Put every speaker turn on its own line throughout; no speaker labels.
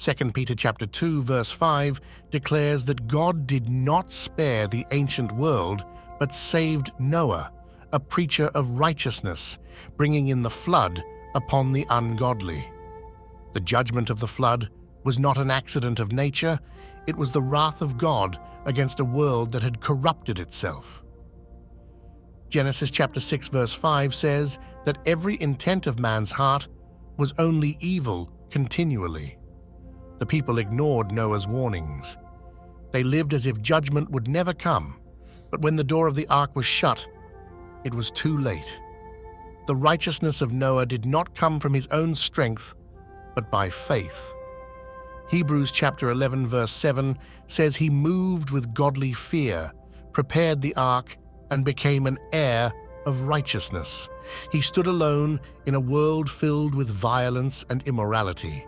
2 Peter chapter 2, verse 5 declares that God did not spare the ancient world, but saved Noah, a preacher of righteousness, bringing in the flood upon the ungodly. The judgment of the flood was not an accident of nature, it was the wrath of God against a world that had corrupted itself. Genesis chapter 6, verse 5 says that every intent of man's heart was only evil continually. The people ignored Noah's warnings. They lived as if judgment would never come, but when the door of the ark was shut, it was too late. The righteousness of Noah did not come from his own strength, but by faith. Hebrews chapter 11, verse 7 says he moved with godly fear, prepared the ark, and became an heir of righteousness. He stood alone in a world filled with violence and immorality.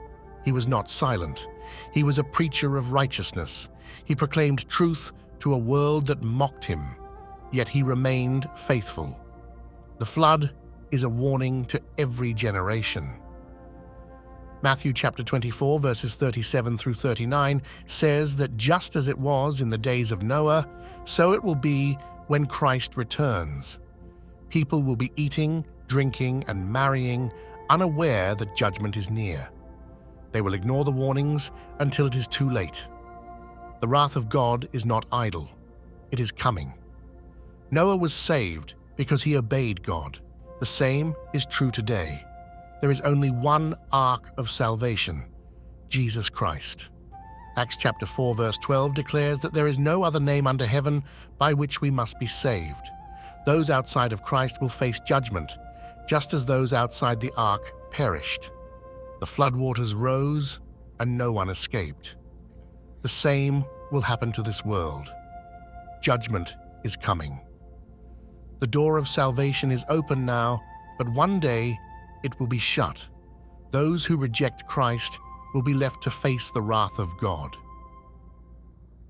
He was not silent. He was a preacher of righteousness. He proclaimed truth to a world that mocked him, yet he remained faithful. The flood is a warning to every generation. Matthew chapter 24, verses 37 through 39 says that just as it was in the days of Noah, so it will be when Christ returns. People will be eating, drinking, and marrying, unaware that judgment is near. They will ignore the warnings until it is too late. The wrath of God is not idle. It is coming. Noah was saved because he obeyed God. The same is true today. There is only one ark of salvation, Jesus Christ. Acts chapter 4, verse 12 declares that there is no other name under heaven by which we must be saved. Those outside of Christ will face judgment, just as those outside the ark perished. The floodwaters rose, and no one escaped. The same will happen to this world. Judgment is coming. The door of salvation is open now, but one day it will be shut. Those who reject Christ will be left to face the wrath of God.